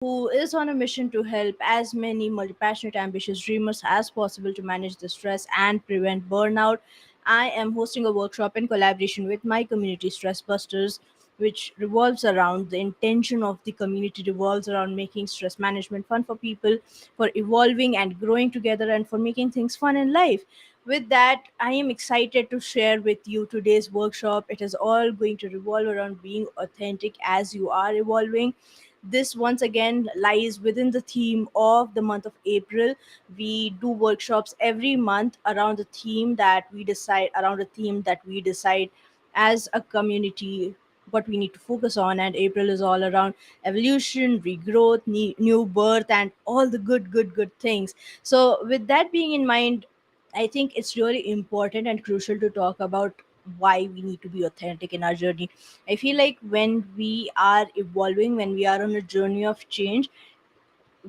who is on a mission to help as many multi-passionate, ambitious dreamers as possible to manage the stress and prevent burnout. I am hosting a workshop in collaboration with my community Stress Busters, which revolves around the intention of the community revolves around making stress management fun for people, for evolving and growing together, and for making things fun in life. With that, I am excited to share with you today's workshop. It is all going to revolve around being authentic as you are evolving. This once again lies within the theme of the month of April. We do workshops every month around a theme that we decide as a community what we need to focus on. And April is all around evolution, regrowth, new birth, and all the good things. So with that being in mind, I think it's really important and crucial to talk about why we need to be authentic in our journey. I feel like when we are evolving, when we are on a journey of change,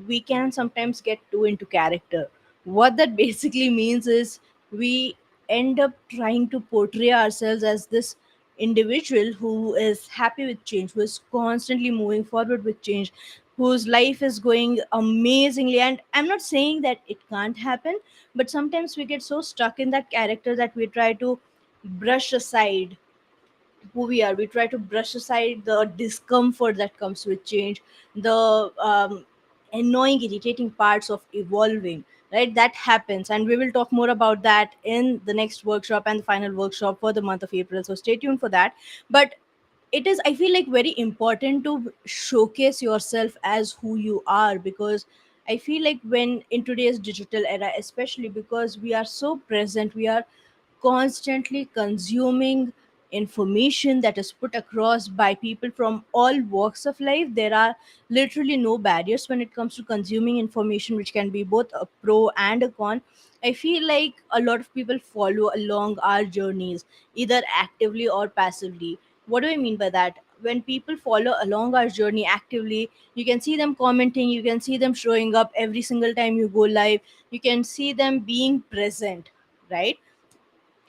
we can sometimes get too into character. What that basically means is we end up trying to portray ourselves as this individual who is happy with change, who is constantly moving forward with change, whose life is going amazingly. And I'm not saying that it can't happen, but sometimes we get so stuck in that character that we try to brush aside who we are. We try to brush aside the discomfort that comes with change, the annoying, irritating parts of evolving. Right, that happens, and we will talk more about that in the next workshop and the final workshop for the month of April. So stay tuned for that. But it is, I feel like, very important to showcase yourself as who you are, because I feel like when in today's digital era, especially because we are so present, we are constantly consuming information that is put across by people from all walks of life. There are literally no barriers when it comes to consuming information, which can be both a pro and a con. I feel like a lot of people follow along our journeys, either actively or passively. What do I mean by that? When people follow along our journey actively, you can see them commenting, you can see them showing up every single time you go live, you can see them being present, right?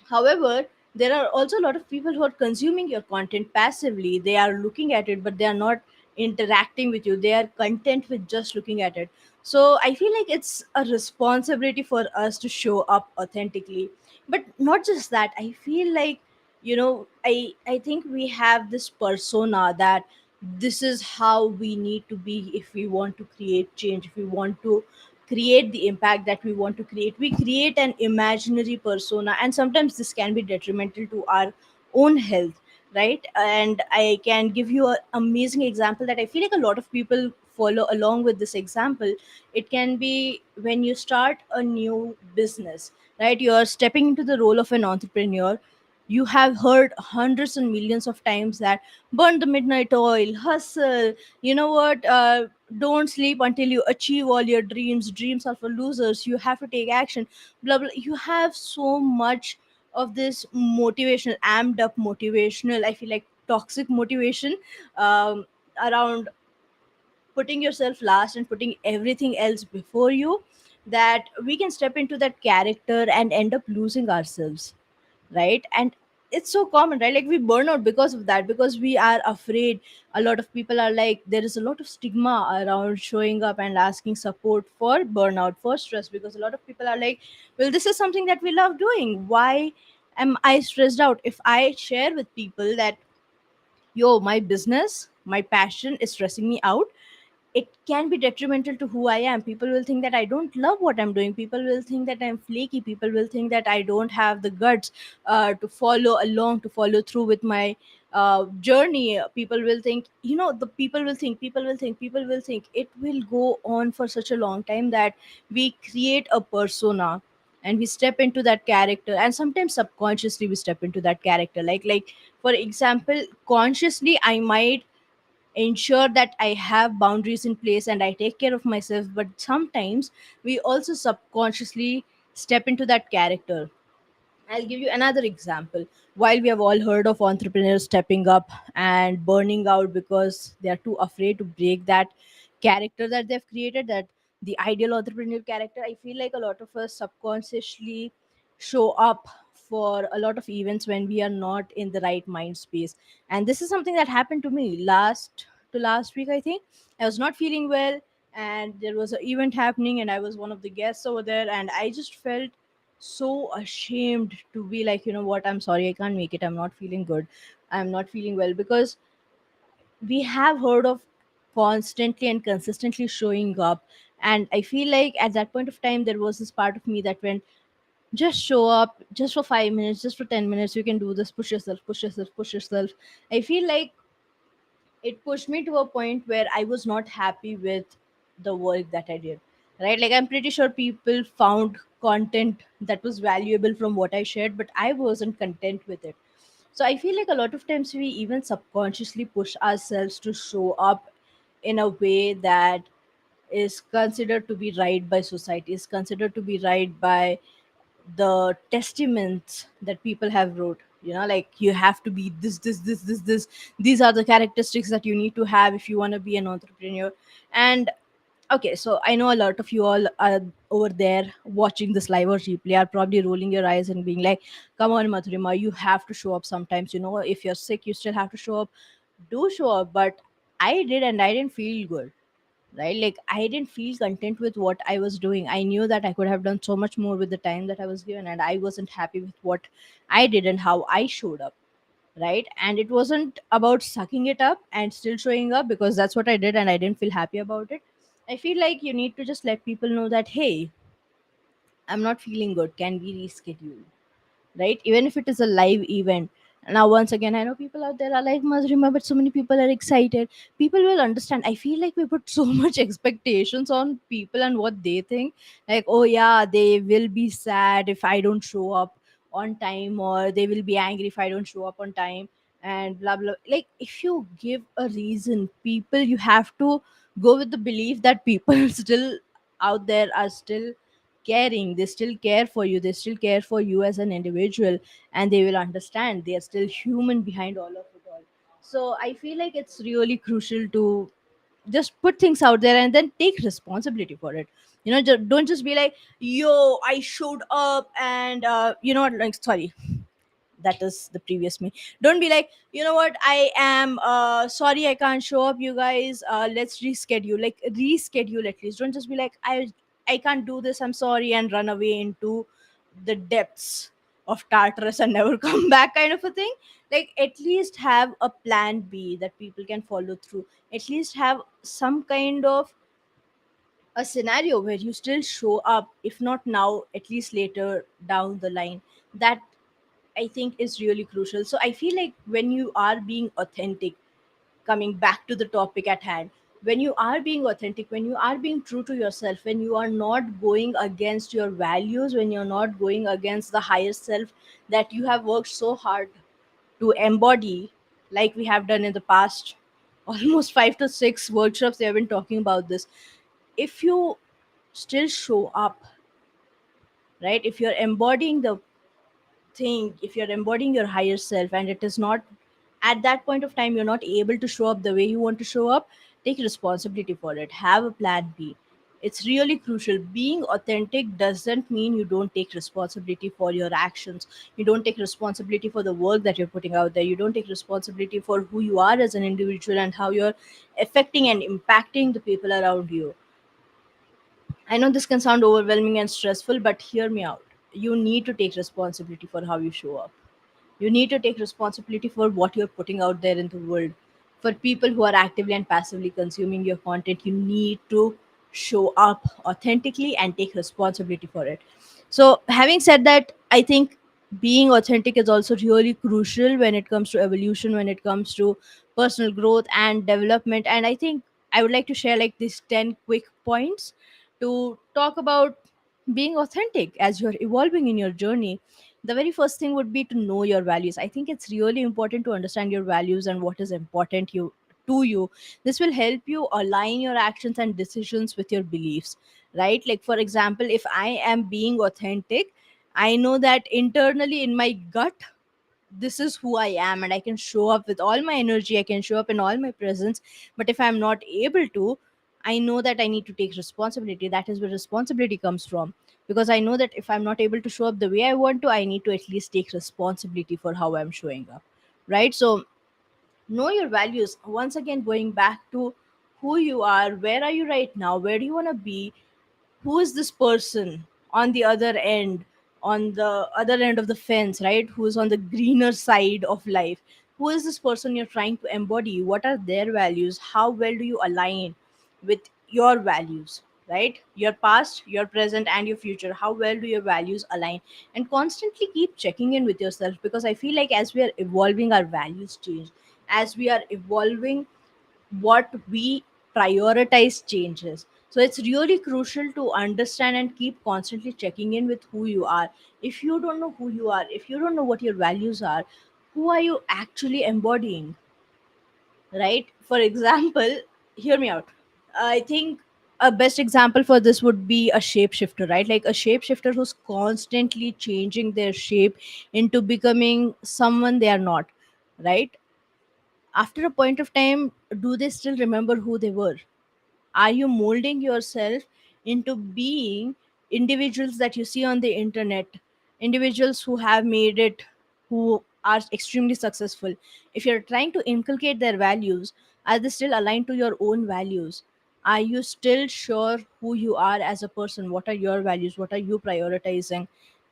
However, there are also a lot of people who are consuming your content passively. They are looking at it, but they are not interacting with you. They are content with just looking at it. So I feel like it's a responsibility for us to show up authentically. But not just that, I feel like, I think we have this persona that this is how we need to be if we want to create change, if we want to create the impact that we want to create. We create an imaginary persona, and sometimes this can be detrimental to our own health, right? And I can give you an amazing example that I feel like a lot of people follow along with this example. It can be when you start a new business, right? You're stepping into the role of an entrepreneur. You have heard hundreds and millions of times that burn the midnight oil, hustle, you know what, don't sleep until you achieve all your dreams are for losers, you have to take action, blah blah. You have so much of this motivational, amped up motivational, I feel like toxic motivation, around putting yourself last and putting everything else before you, that we can step into that character and end up losing ourselves, right? And it's so common, right? Like we burn out because of that, because we are afraid. A lot of people are like, there is a lot of stigma around showing up and asking support for burnout, for stress, because a lot of people are like, well, this is something that we love doing, why am I stressed out? If I share with people that, yo, my business, my passion is stressing me out, it can be detrimental to who I am. People will think that I don't love what I'm doing. People will think that I'm flaky. People will think that I don't have the guts to follow along, to follow through with my journey. People will think, the people will think. It will go on for such a long time that we create a persona and we step into that character, and sometimes subconsciously we step into that character. Like for example, consciously I might ensure that I have boundaries in place and I take care of myself. But sometimes we also subconsciously step into that character. I'll give you another example. While we have all heard of entrepreneurs stepping up and burning out because they are too afraid to break that character that they've created, that the ideal entrepreneurial character, I feel like a lot of us subconsciously show up for a lot of events when we are not in the right mind space. And this is something that happened to me last. to last week, I think. I was not feeling well, and there was an event happening, and I was one of the guests over there, and I just felt so ashamed to be like, you know what, I'm sorry, I can't make it. I'm not feeling good. I'm not feeling well, because we have heard of constantly and consistently showing up. And I feel like at that point of time, there was this part of me that went, just show up, just for 5 minutes, just for 10 minutes, you can do this, push yourself, push yourself, push yourself. I feel like it pushed me to a point where I was not happy with the work that I did. Right? Like, I'm pretty sure people found content that was valuable from what I shared, but I wasn't content with it. So I feel like a lot of times we even subconsciously push ourselves to show up in a way that is considered to be right by society, is considered to be right by the testaments that people have wrote. You know, like, you have to be this. These are the characteristics that you need to have if you want to be an entrepreneur. And okay, so I know a lot of you all are over there watching this live or replay are probably rolling your eyes and being like, come on, Madhurima, you have to show up sometimes. You know, if you're sick, you still have to show up. Do show up. But I did, and I didn't feel good. Right? Like, I didn't feel content with what I was doing. I knew that I could have done so much more with the time that I was given, and I wasn't happy with what I did and how I showed up. Right? And it wasn't about sucking it up and still showing up, because that's what I did, and I didn't feel happy about it. I feel like you need to just let people know that, hey, I'm not feeling good, can we reschedule? Right? Even if it is a live event. Now, once again, I know people out there are like, Mazrima, but so many people are excited. People will understand. I feel like we put so much expectations on people and what they think. Like, oh, yeah, they will be sad if I don't show up on time, or they will be angry if I don't show up on time, and blah, blah. Like, if you give a reason, people, you have to go with the belief that people still out there are still caring. They still care for you, they still care for you as an individual, and they will understand they are still human behind all of it all. So I feel like it's really crucial to just put things out there and then take responsibility for it. You know, don't just be like, yo, I showed up, and you know what, like, sorry, that is the previous me. Don't be like, you know what, I am sorry, I can't show up, you guys, let's reschedule. Like, reschedule at least. Don't just be like, I can't do this, I'm sorry, and run away into the depths of Tartarus and never come back, kind of a thing. Like, at least have a plan B that people can follow through. At least have some kind of a scenario where you still show up, if not now, at least later down the line. That, I think, is really crucial. So I feel like when you are being authentic, coming back to the topic at hand, when you are being authentic, when you are being true to yourself, when you are not going against your values, when you're not going against the higher self that you have worked so hard to embody, like we have done in the past almost 5 to 6 workshops, they have been talking about this. If you still show up, right, if you're embodying the think, if you're embodying your higher self, and it is not, at that point of time, you're not able to show up the way you want to show up, take responsibility for it. Have a plan B. It's really crucial. Being authentic doesn't mean you don't take responsibility for your actions. You don't take responsibility for the work that you're putting out there. You don't take responsibility for who you are as an individual and how you're affecting and impacting the people around you. I know this can sound overwhelming and stressful, but hear me out. You need to take responsibility for how you show up. You need to take responsibility for what you're putting out there in the world. For people who are actively and passively consuming your content, you need to show up authentically and take responsibility for it. So, having said that, I think being authentic is also really crucial when it comes to evolution, when it comes to personal growth and development. And I think I would like to share like these 10 quick points to talk about being authentic as you're evolving in your journey. The very first thing would be to know your values. I think it's really important to understand your values and what is important you to you. This will help you align your actions and decisions with your beliefs. Right? Like, for example, if I am being authentic, I know that internally in my gut, this is who I am, and I can show up with all my energy, I can show up in all my presence. But if I'm not able to, I know that I need to take responsibility. That is where responsibility comes from. Because I know that if I'm not able to show up the way I want to, I need to at least take responsibility for how I'm showing up. Right? So Know your values. Once again, going back to who you are, where are you right now, where do you want to be, who is this person on the other end, on the other end of the fence, right? Who is on the greener side of life? Who is this person you're trying to embody? What are their values? How well do you align with your values, right? Your past, your present, and your future. How well do your values align? And constantly keep checking in with yourself, because I feel like as we are evolving, our values change. As we are evolving, what we prioritize changes. So it's really crucial to understand and keep constantly checking in with who you are. If you don't know who you are, if you don't know what your values are, who are you actually embodying, right? For example, hear me out. I think a best example for this would be a shapeshifter, right? Like a shapeshifter who's constantly changing their shape into becoming someone they are not, right? After a point of time, do they still remember who they were? Are you molding yourself into being individuals that you see on the internet, individuals who have made it, who are extremely successful? If you're trying to inculcate their values, are they still aligned to your own values? Are you still sure who you are as a person? What are your values? What are you prioritizing?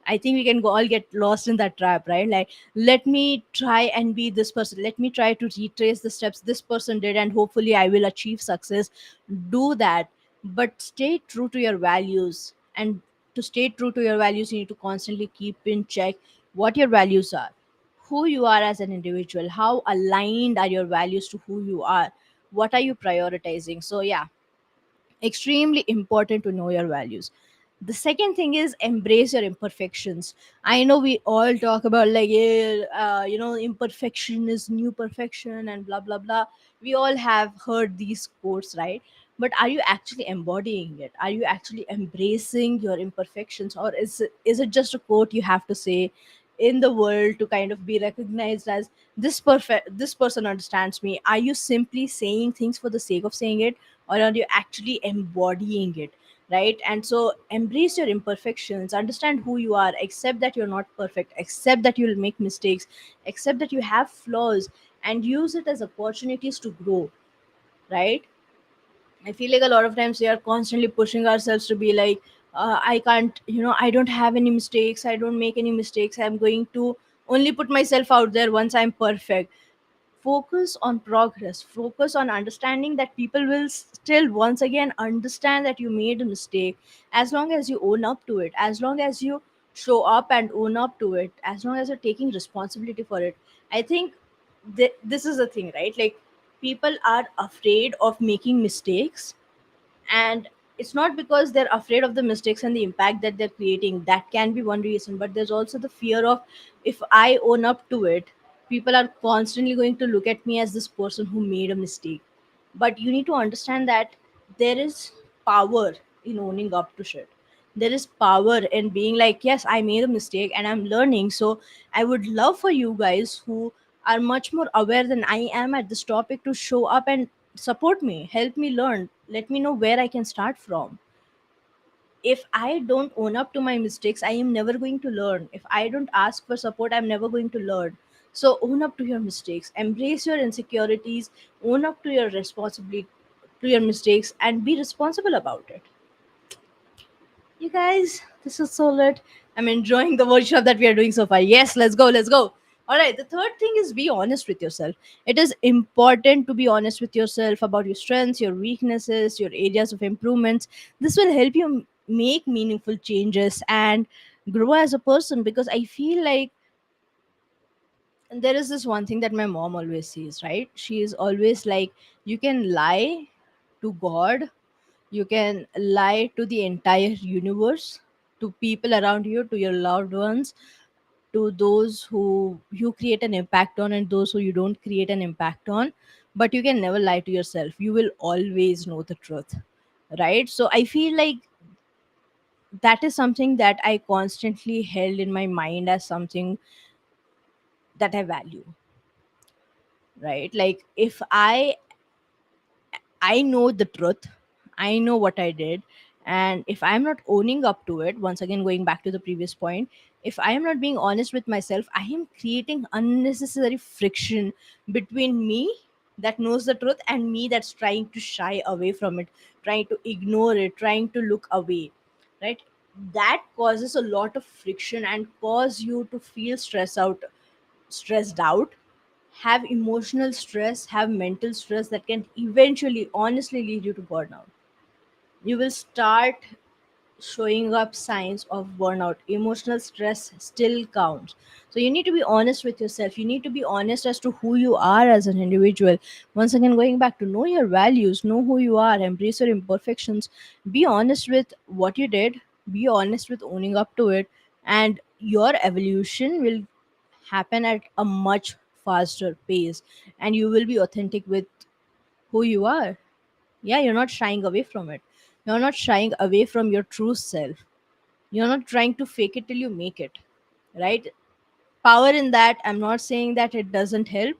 I think we can go all get lost in that trap, right? Like, let me try and be this person. Let me try to retrace the steps this person did, and hopefully I will achieve success. Do that, but stay true to your values. And to stay true to your values, you need to constantly keep in check what your values are, who you are as an individual, how aligned are your values to who you are, what are you prioritizing. So yeah, extremely important to know your values. The second thing is embrace your imperfections. I know we all talk about like, yeah, imperfection is new perfection and blah blah blah. We all have heard these quotes, right? But are you actually embodying it? Are you actually embracing your imperfections, or is it just a quote you have to say in the world to kind of be recognized as this person understands me? Are you simply saying things for the sake of saying it, or are you actually embodying it, right? And so embrace your imperfections, understand who you are, accept that you're not perfect, accept that you'll make mistakes, accept that you have flaws, and use it as opportunities to grow, right? I feel like a lot of times we are constantly pushing ourselves to be like, I can't, I don't have any mistakes, I don't make any mistakes, I'm going to only put myself out there once I'm perfect. Focus on progress, focus on understanding that people will still once again understand that you made a mistake, as long as you own up to it, as long as you show up and own up to it, as long as you're taking responsibility for it. I think this is the thing, right? Like, people are afraid of making mistakes, and it's not because they're afraid of the mistakes and the impact that they're creating. That can be one reason, but there's also the fear of, if I own up to it, people are constantly going to look at me as this person who made a mistake. But you need to understand that there is power in owning up to shit. There is power in being like, yes, I made a mistake and I'm learning. So I would love for you guys who are much more aware than I am at this topic to show up and support me, help me learn, let me know where I can start from. If I don't own up to my mistakes, I am never going to learn. If I don't ask for support, I'm never going to learn. So own up to your mistakes, embrace your insecurities, own up to your responsibility, to your mistakes, and be responsible about it. You guys, this is so lit. I'm enjoying the workshop that we are doing so far. Yes, let's go, let's go. All right, the third thing is be honest with yourself. It is important to be honest with yourself about your strengths, your weaknesses, your areas of improvements. This will help you make meaningful changes and grow as a person, because I feel like there is this one thing that my mom always says, right? She is always like, you can lie to God, you can lie to the entire universe, to people around you, to your loved ones, to those who you create an impact on and those who you don't create an impact on, but you can never lie to yourself. You will always know the truth, right? So I feel like that is something that I constantly held in my mind as something that I value, right? Like, if I know the truth, I know what I did, And if I'm not owning up to it, once again going back to the previous point, if I am not being honest with myself, I am creating unnecessary friction between me that knows the truth and me that's trying to shy away from it, trying to ignore it, trying to look away, right? That causes a lot of friction and cause you to feel stressed out, have emotional stress, have mental stress that can eventually honestly lead you to burnout. You will start showing up signs of burnout. Emotional stress still counts. So you need to be honest with yourself. You need to be honest as to who you are as an individual. Once again, going back to know your values, know who you are, embrace your imperfections, be honest with what you did, be honest with owning up to it, and your evolution will happen at a much faster pace, and you will be authentic with who you are. Yeah, you're not shying away from it. You're not shying away from your true self. You're not trying to fake it till you make it, right? Power in that. I'm not saying that it doesn't help.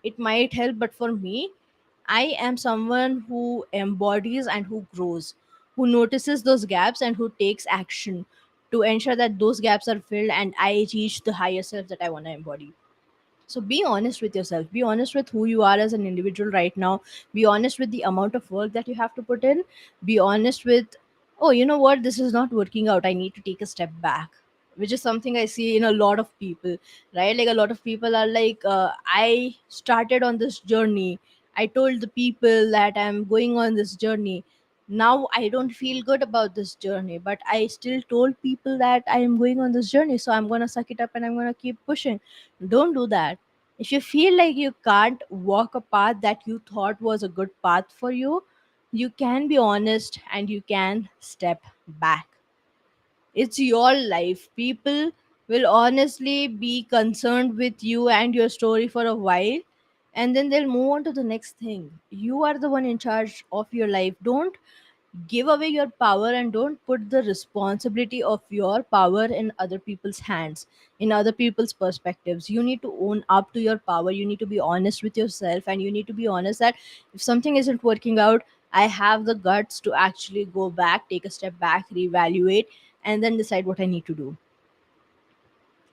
It might help, but for me, I am someone who embodies and who grows, who notices those gaps and who takes action to ensure that those gaps are filled and I reach the higher self that I want to embody. So be honest with yourself. Be honest with who you are as an individual right now. Be honest with the amount of work that you have to put in. Be honest with, oh, you know what, this is not working out. I need to take a step back, which is something I see in a lot of people, right? Like a lot of people are like, I started on this journey. I told the people that I'm going on this journey. Now I don't feel good about this journey, but I still told people that I am going on this journey. So I'm going to suck it up and I'm going to keep pushing. Don't do that. If you feel like you can't walk a path that you thought was a good path for you, you can be honest and you can step back. It's your life. People will honestly be concerned with you and your story for a while, and then they'll move on to the next thing. You are the one in charge of your life. Don't give away your power and don't put the responsibility of your power in other people's hands, in other people's perspectives. You need to own up to your power. You need to be honest with yourself, and you need to be honest that if something isn't working out, I have the guts to actually go back, take a step back, reevaluate, and then decide what I need to do.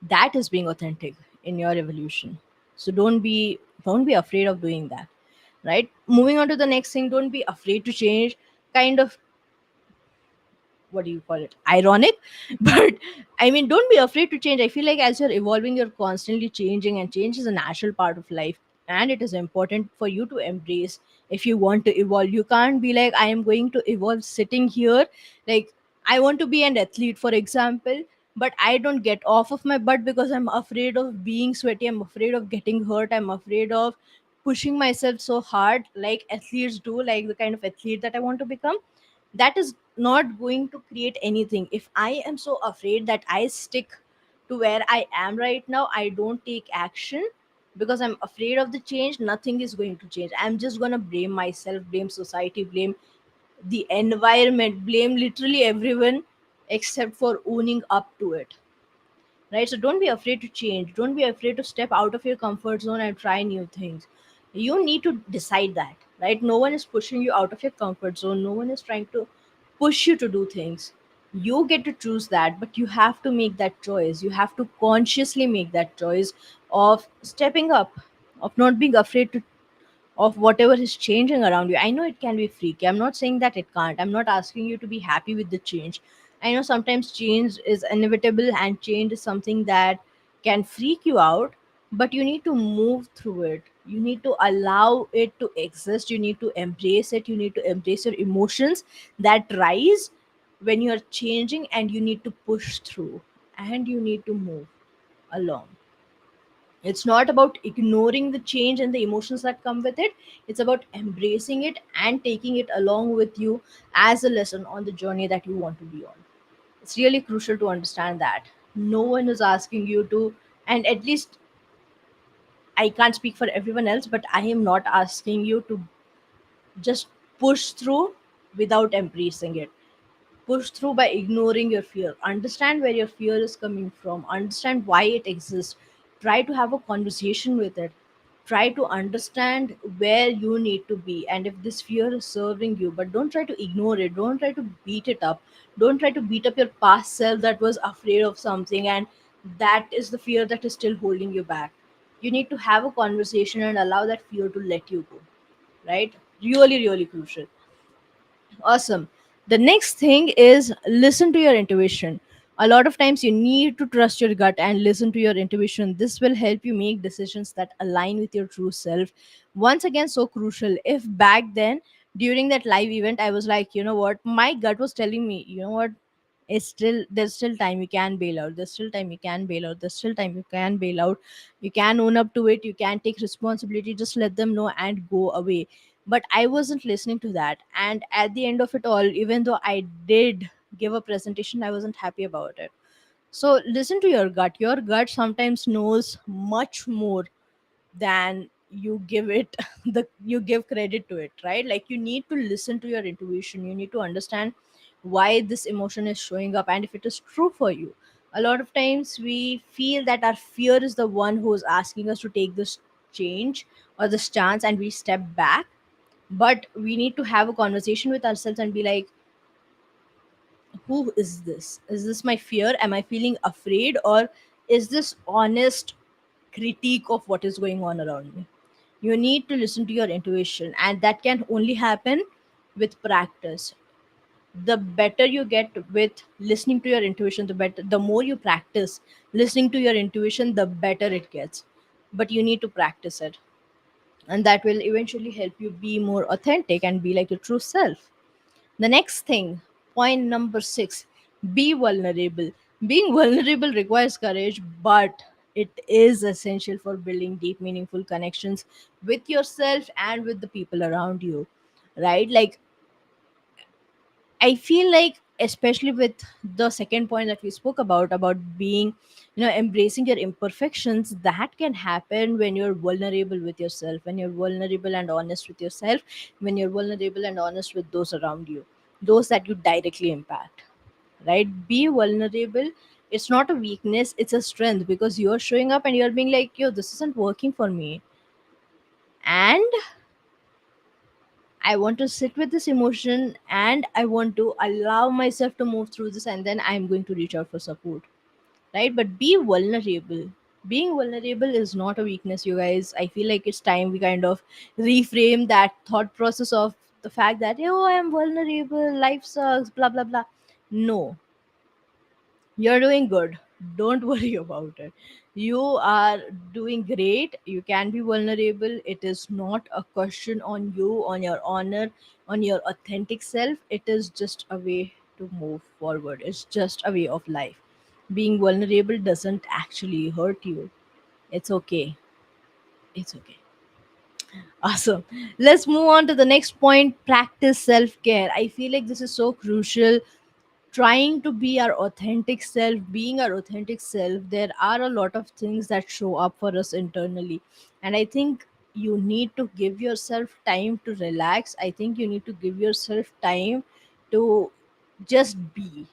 That is being authentic in your evolution. So don't be afraid of doing that, right? Moving on to the next thing, don't be afraid to change. Kind of, what do you call it, ironic, but I mean, don't be afraid to change. I feel like as you're evolving, you're constantly changing, and change is a natural part of life, and it is important for you to embrace. If you want to evolve, you can't be like, I am going to evolve sitting here. Like, I want to be an athlete, for example, but I don't get off of my butt because I'm afraid of being sweaty, I'm afraid of getting hurt, I'm afraid of pushing myself so hard like athletes do, like the kind of athlete that I want to become. That is not going to create anything. If I am so afraid that I stick to where I am right now, I don't take action because I'm afraid of the change, nothing is going to change. I'm just going to blame myself, blame society, blame the environment, blame literally everyone except for owning up to it, right? So don't be afraid to change, don't be afraid to step out of your comfort zone and try new things. You need to decide that, right? No one is pushing you out of your comfort zone, no one is trying to push you to do things. You get to choose that, but you have to make that choice. You have to consciously make that choice of stepping up, of not being afraid to of whatever is changing around you. I know it can be freaky. I'm not saying that it can't. I'm not asking you to be happy with the change. I know sometimes change is inevitable and change is something that can freak you out, but you need to move through it. You need to allow it to exist. You need to embrace it. You need to embrace your emotions that rise when you're changing, and you need to push through and you need to move along. It's not about ignoring the change and the emotions that come with it. It's about embracing it and taking it along with you as a lesson on the journey that you want to be on. It's really crucial to understand that. No one is asking you to, and at least I can't speak for everyone else, but I am not asking you to just push through without embracing it. Push through by ignoring your fear. Understand where your fear is coming from, understand why it exists. Try to have a conversation with it. try to understand where you need to be, and if this fear is serving you, but don't try to ignore it, don't try to beat it up, don't try to beat up your past self that was afraid of something, and that is the fear that is still holding you back. You need to have a conversation and allow that fear to let you go, right? Really, really crucial. Awesome. The next thing is listen to your intuition. A lot of times you need to trust your gut and listen to your intuition. This will help you make decisions that align with your true self. Once again, so crucial. If back then, during that live event, I was like, you know what, my gut was telling me, you know what, it's still, there's still time, you can bail out, there's still time, you can bail out, there's still time, you can bail out, you can own up to it, you can take responsibility, just let them know and go away. But I wasn't listening to that, and at the end of it all, even though I did give a presentation, I wasn't happy about it. So listen to your gut. Your gut sometimes knows much more than you give it the you give credit to it, right? Like, you need to listen to your intuition, you need to understand why this emotion is showing up and if it is true for you. A lot of times we feel that our fear is the one who is asking us to take this change or this chance, and we step back. But we need to have a conversation with ourselves and be like, who is this? Is this my fear? Am I feeling afraid? Or is this honest critique of what is going on around me? You need to listen to your intuition, and that can only happen with practice. The better you get with listening to your intuition, the better, the more you practice listening to your intuition, the better it gets. But you need to practice it, and that will eventually help you be more authentic and be like your true self. The next thing, point number 6, be vulnerable. Being vulnerable requires courage, but it is essential for building deep, meaningful connections with yourself and with the people around you, right? Like, I feel like, especially with the second point that we spoke about being, embracing your imperfections, that can happen when you're vulnerable with yourself, when you're vulnerable and honest with yourself, when you're vulnerable and honest with those around you, those that you directly impact, right? Be vulnerable. It's not a weakness, it's a strength, because you're showing up and you're being like, yo, this isn't working for me. And I want to sit with this emotion and I want to allow myself to move through this, and then I'm going to reach out for support, right? But be vulnerable. Being vulnerable is not a weakness, you guys. I feel like it's time we kind of reframe that thought process of the fact that, oh, I am vulnerable, life sucks, blah, blah, blah. No, you're doing good. Don't worry about it. You are doing great. You can be vulnerable. It is not a question on you, on your honor, on your authentic self. It is just a way to move forward. It's just a way of life. Being vulnerable doesn't actually hurt you. It's okay. It's okay. Awesome. Let's move on to the next point, practice self care. I feel like this is so crucial. Trying to be our authentic self, being our authentic self, there are a lot of things that show up for us internally. And I think you need to give yourself time to relax. I think you need to give yourself time to just be,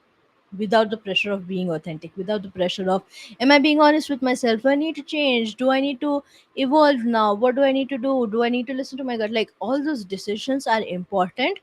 without the pressure of being authentic, without the pressure of, am I being honest with myself? Do I need to change? Do I need to evolve now? What do I need to do? Do I need to listen to my gut? Like, all those decisions are important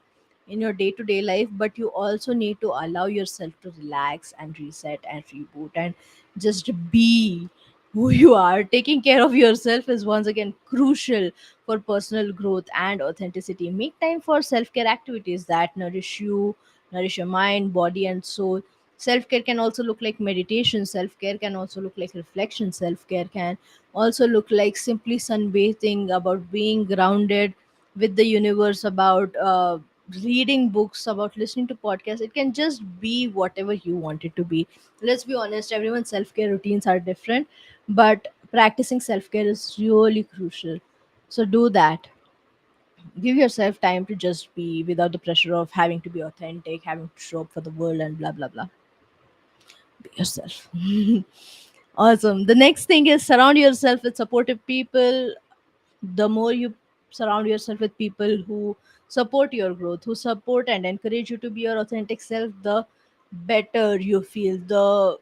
in your day to day life, but you also need to allow yourself to relax and reset and reboot and just be who you are. Taking care of yourself is once again crucial for personal growth and authenticity. Make time for self care activities that nourish you, nourish your mind, body, and soul. Self care can also look like meditation, self care can also look like reflection, self care can also look like simply sunbathing, about being grounded with the universe, about reading books, about listening to podcasts. It can just be whatever you want it to be. Let's be honest, everyone's self care routines are different, but practicing self care is really crucial. So do that. Give yourself time to just be, without the pressure of having to be authentic, having to show up for the world, and blah, blah, blah. Be yourself. Awesome. The next thing is surround yourself with supportive people. The more you surround yourself with people who support your growth, who support and encourage you to be your authentic self, the better you feel, the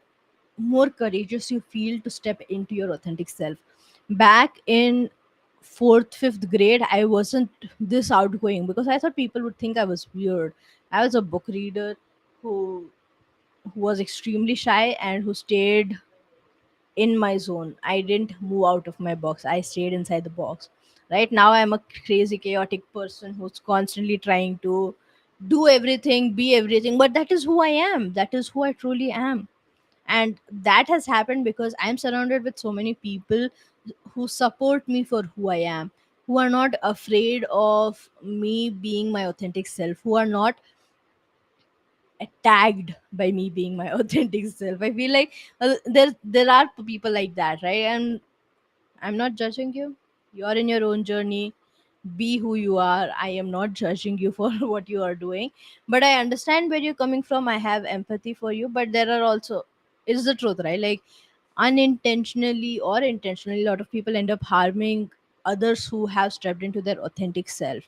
more courageous you feel to step into your authentic self. Back in fourth, fifth grade, I wasn't this outgoing because I thought people would think I was weird. I was a book reader who who was extremely shy and who stayed in my zone. I didn't move out of my box. I stayed inside the box. Right now, I'm a crazy, chaotic person who's constantly trying to do everything, be everything. But that is who I am. That is who I truly am. And that has happened because I'm surrounded with so many people who support me for who I am, who are not afraid of me being my authentic self, who are not tagged by me being my authentic self. I feel like there are people like that, right? And I'm not judging you. You're in your own journey. Be who you are. I am not judging you for what you are doing. But I understand where you're coming from. I have empathy for you. But there are also, it's the truth, right? Like unintentionally or intentionally, a lot of people end up harming others who have stepped into their authentic self.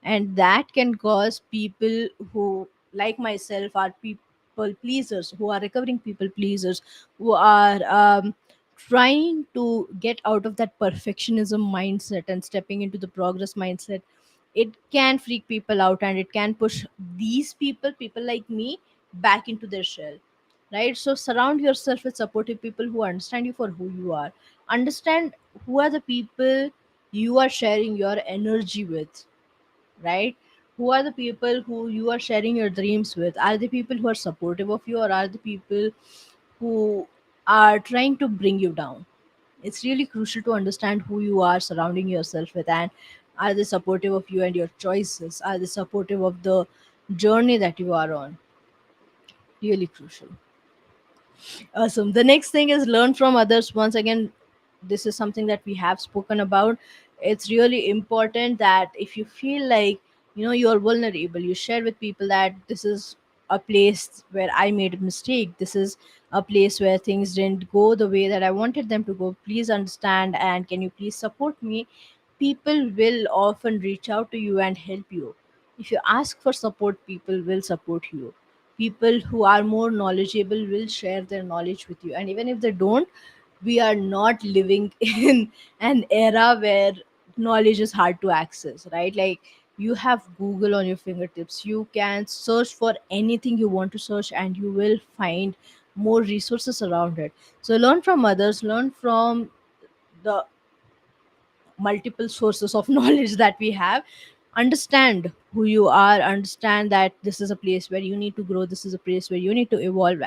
And that can cause people who, like myself, are people pleasers, who are recovering people pleasers, who are trying to get out of that perfectionism mindset and stepping into the progress mindset. It can freak people out and it can push these people like me, back into their shell, right? So surround yourself with supportive people who understand you for who you are. Understand who are the people you are sharing your energy with, right? Who are the people who you are sharing your dreams with? Are the people who are supportive of you, or are the people who are trying to bring you down? It's really crucial to understand who you are surrounding yourself with, and are they supportive of you and your choices? Are they supportive of the journey that you are on? Really crucial. Awesome. The next thing is learn from others. Once again, this is something that we have spoken about. It's really important that if you feel like, you're vulnerable, you share with people that this is a place where I made a mistake. This is a place where things didn't go the way that I wanted them to go. Please understand, and can you please support me? People will often reach out to you and help you. If you ask for support, people will support you. People who are more knowledgeable will share their knowledge with you, and even if they don't, we are not living in an era where knowledge is hard to access, right? Like, you have Google on your fingertips. You can search for anything you want to search and you will find more resources around it. So learn from others, learn from the multiple sources of knowledge that we have. Understand who you are, understand that this is a place where you need to grow, this is a place where you need to evolve,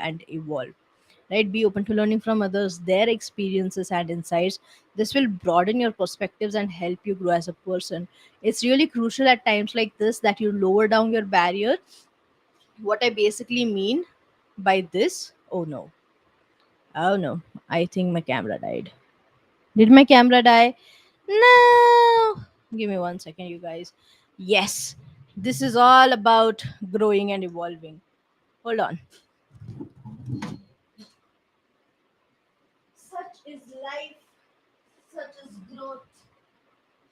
right? Be open to learning from others, their experiences and insights. This will broaden your perspectives and help you grow as a person. It's really crucial at times like this that you lower down your barrier. What I basically mean by this, oh no, I think my camera died. Did my camera die? No. Give me 1 second, you guys. Yes. This is all about growing and evolving. Hold on. Such is life. Such is growth.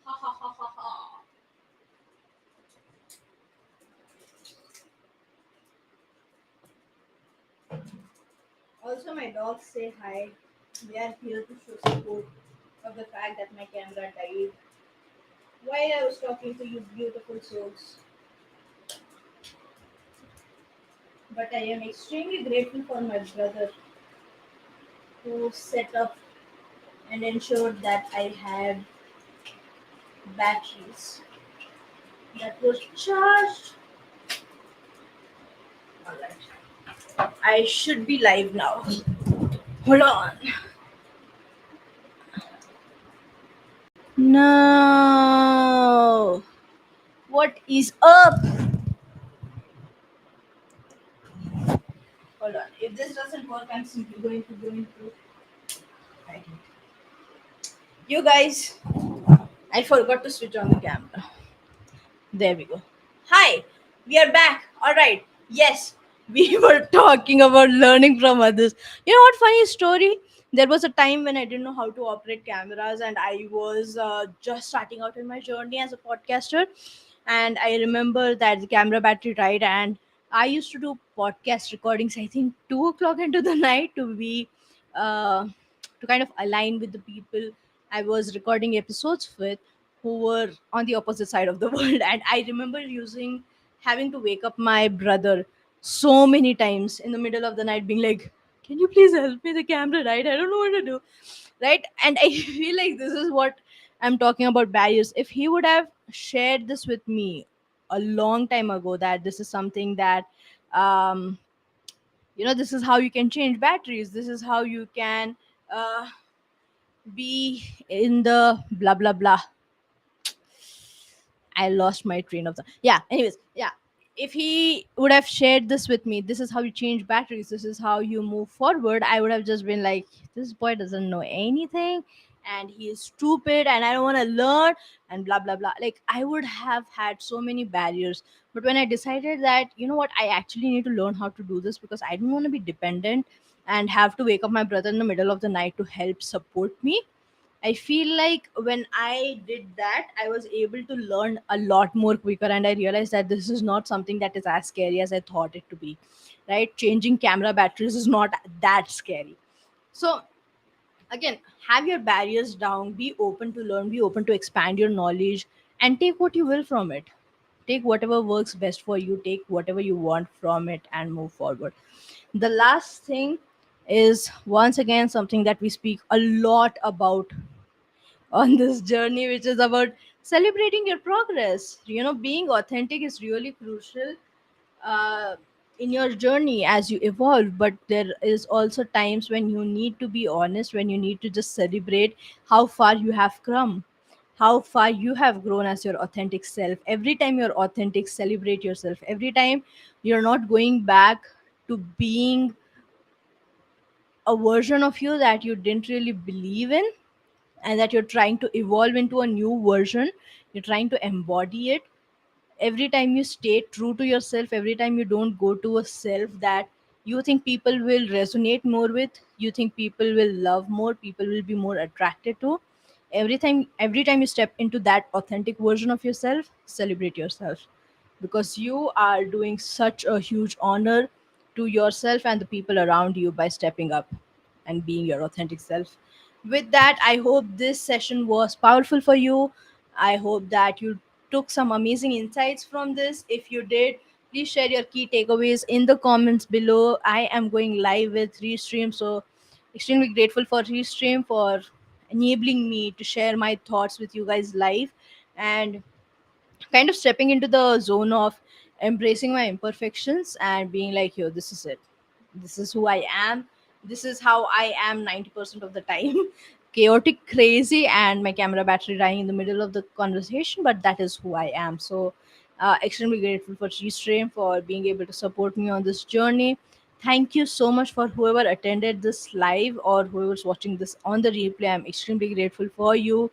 Ha ha ha ha ha. Also, my dogs say hi. They are here to show support of the fact that my camera died while I was talking to you, beautiful souls. But I am extremely grateful for my brother who set up and ensured that I had batteries that was charged. Alright. I should be live now. Hold on. No. What is up? Hold on. If this doesn't work, I'm simply going to go into. You guys, I forgot to switch on the camera. There we go. Hi, we are back. All right. Yes, we were talking about learning from others. You know what? Funny story. There was a time when I didn't know how to operate cameras, and I was just starting out in my journey as a podcaster. And I remember that the camera battery died, and I used to do podcast recordings. I think 2 o'clock into the night uh, to kind of align with the people I was recording episodes with. who were on the opposite side of the world. And I remember having to wake up my brother so many times in the middle of the night, being like, can you please help me? The camera, right? I don't know what to do. Right. And I feel like this is what I'm talking about, barriers. If he would have shared this with me a long time ago, that this is something that, um, this is how you can change batteries, this is how you can uh, be in the blah blah blah. I lost my train of thought. Yeah. Anyways, yeah. If he would have shared this with me, this is how you change batteries, this is how you move forward, I would have just been like, this boy doesn't know anything, and he is stupid, and I don't want to learn, and blah blah blah. Like, I would have had so many barriers. But when I decided that, you know what, I actually need to learn how to do this, because I don't want to be dependent and have to wake up my brother in the middle of the night to help support me. I feel like when I did that, I was able to learn a lot more quicker, and I realized that this is not something that is as scary as I thought it to be. Right? Changing camera batteries is not that scary. So, again, have your barriers down, be open to learn, be open to expand your knowledge, and take what you will from it. Take whatever works best for you, take whatever you want from it, and move forward. The last thing is, once again, something that we speak a lot about on this journey, which is about celebrating your progress. Being authentic is really crucial uh, in your journey as you evolve. But there is also times when you need to be honest, when you need to just celebrate how far you have come, how far you have grown as your authentic self. Every time you're authentic, celebrate yourself. Every time you're not going back to being a version of you that you didn't really believe in, and that you're trying to evolve into a new version, you're trying to embody it. Every time you stay true to yourself, every time you don't go to a self that you think people will resonate more with, you think people will love more, people will be more attracted to, every time you step into that authentic version of yourself, celebrate yourself, because you are doing such a huge honor to yourself and the people around you by stepping up and being your authentic self. With that, I hope this session was powerful for you. I hope that you took some amazing insights from this. If you did, please share your key takeaways in the comments below. I am going live with Restream, so extremely grateful for Restream for enabling me to share my thoughts with you guys live, and kind of stepping into the zone of embracing my imperfections and being like, yo, this is it, this is who I am, this is how I am 90% of the time. Chaotic, crazy, and my camera battery dying in the middle of the conversation, but that is who I am. So extremely grateful for G-Stream for being able to support me on this journey. Thank you so much for whoever attended this live or whoever's watching this on the replay. I'm extremely grateful for you.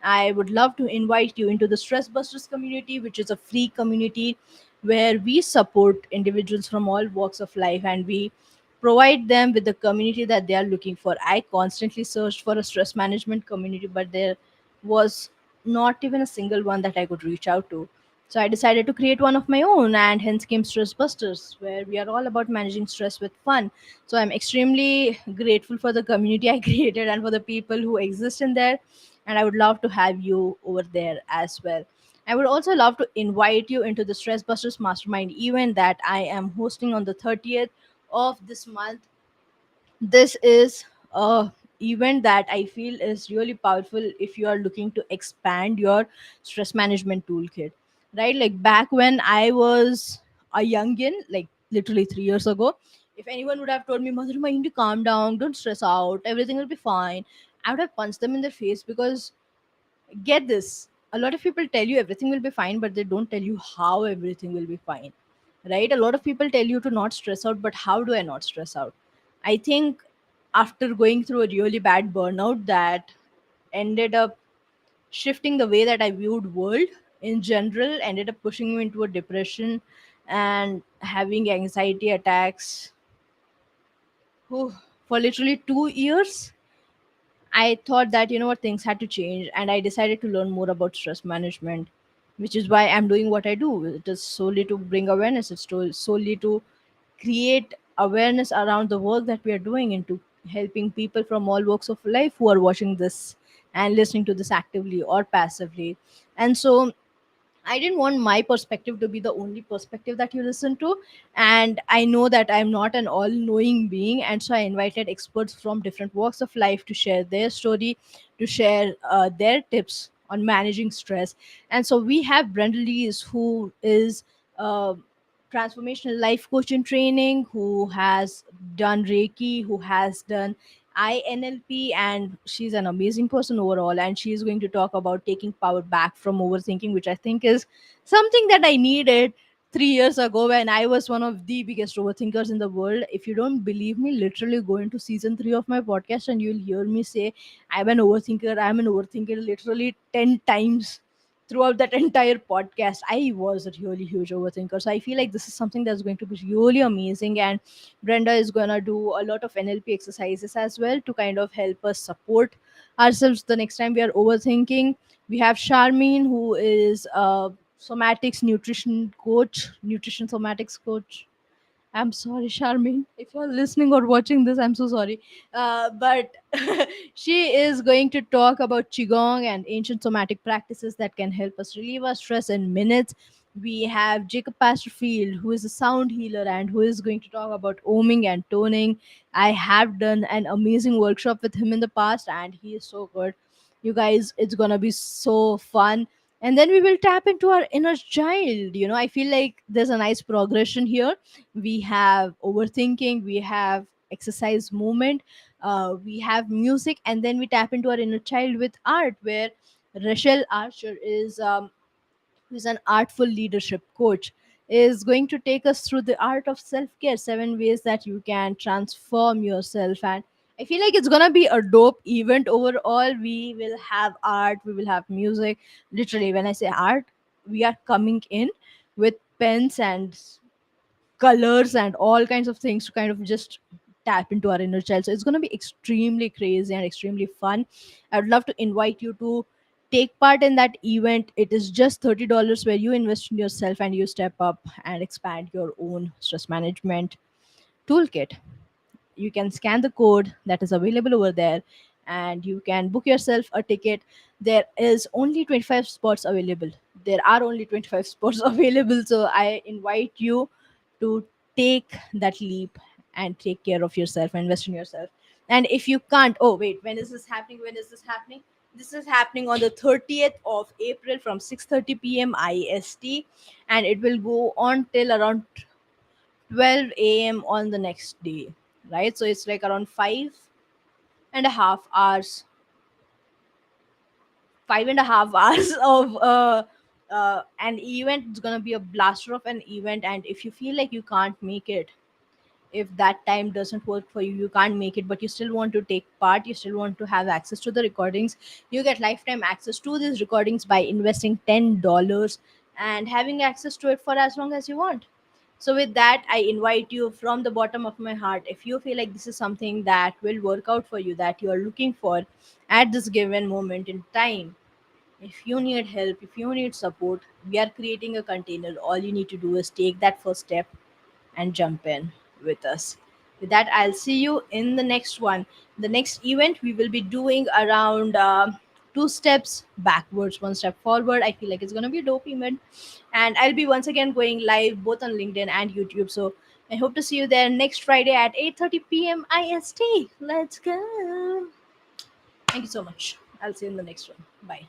I would love to invite you into the Stress Busters community, which is a free community where we support individuals from all walks of life, and we provide them with the community that they are looking for. I constantly searched for a stress management community, but there was not even a single one that I could reach out to. So I decided to create one of my own, and hence came Stress Busters, where we are all about managing stress with fun. So I'm extremely grateful for the community I created and for the people who exist in there, and I would love to have you over there as well. I would also love to invite you into the Stress Busters Mastermind event that I am hosting on the 30th of this month. This is a event that I feel is really powerful if you are looking to expand your stress management toolkit. Right? Like back when I was a youngin, like literally 3 years ago, if anyone would have told me, Madhurima, you need to calm down, don't stress out, everything will be fine, I would have punched them in their face. Because get this, a lot of people tell you everything will be fine, but they don't tell you how everything will be fine. Right? A lot of people tell you to not stress out, but how do I not stress out? I think after going through a really bad burnout that ended up shifting the way that I viewed world in general, ended up pushing me into a depression and having anxiety attacks, whew, for literally 2 years. I thought that, things had to change, and I decided to learn more about stress management, which is why I'm doing what I do. It is solely to bring awareness, it's solely to create awareness around the work that we are doing, into helping people from all walks of life who are watching this and listening to this actively or passively. And so I didn't want my perspective to be the only perspective that you listen to. And I know that I'm not an all knowing being. And so I invited experts from different walks of life to share their story, to share their tips on managing stress. And so we have Brenda Lees, who is a transformational life coach in training, who has done Reiki, who has done INLP, and she's an amazing person overall. And she's going to talk about taking power back from overthinking, which I think is something that I needed 3 years ago when I was one of the biggest overthinkers in the world. If you don't believe me, literally go into season 3 of my podcast and you'll hear me say, I'm an overthinker, I'm an overthinker, literally 10 times throughout that entire podcast. I was a really huge overthinker. So I feel like this is something that's going to be really amazing. And Brenda is going to do a lot of NLP exercises as well to kind of help us support ourselves the next time we are overthinking. We have Charmin, who is a somatics nutrition coach, nutrition somatics coach. I'm sorry, Charmin, if you're listening or watching this, I'm so sorry. But she is going to talk about Qigong and ancient somatic practices that can help us relieve our stress in minutes. We have Jacob Pasterfield, who is a sound healer and who is going to talk about oming and toning. I have done an amazing workshop with him in the past, and he is so good. You guys, it's gonna be so fun. And then we will tap into our inner child. I feel like there's a nice progression here. We have overthinking, we have exercise movement, we have music, and then we tap into our inner child with art, where Rachel Archer is who's an artful leadership coach, is going to take us through the art of self-care, 7 ways that you can transform yourself. And I feel like it's gonna be a dope event overall. We will have art, we will have music. Literally, when I say art, we are coming in with pens and colors and all kinds of things to kind of just tap into our inner child. So it's going to be extremely crazy and extremely fun. I would love to invite you to take part in that event. It is just $30 where you invest in yourself and you step up and expand your own stress management toolkit. You can scan the code that is available over there and you can book yourself a ticket. There is only 25 spots available. There are only 25 spots available. So I invite you to take that leap and take care of yourself and invest in yourself. And if you can't, oh wait, when is this happening? This is happening on the 30th of April from 6:30 p.m. IST, and it will go on till around 12 a.m. on the next day, right? So it's like around 5.5 hours, 5.5 hours of an event. It's gonna be a blaster of an event, and if you feel like you can't make it, if that time doesn't work for you, you can't make it, but you still want to take part, you still want to have access to the recordings, you get lifetime access to these recordings by investing $10 and having access to it for as long as you want. So with that, I invite you from the bottom of my heart, if you feel like this is something that will work out for you, that you are looking for at this given moment in time, if you need help, if you need support, we are creating a container. All you need to do is take that first step and jump in with us. With that, I'll see you in the next one. The next event we will be doing around 2 steps backwards, 1 step forward. I feel like it's going to be a dope event. And I'll be once again going live both on LinkedIn and YouTube. So I hope to see you there next Friday at 8:30 p.m. IST. Let's go. Thank you so much. I'll see you in the next one. Bye.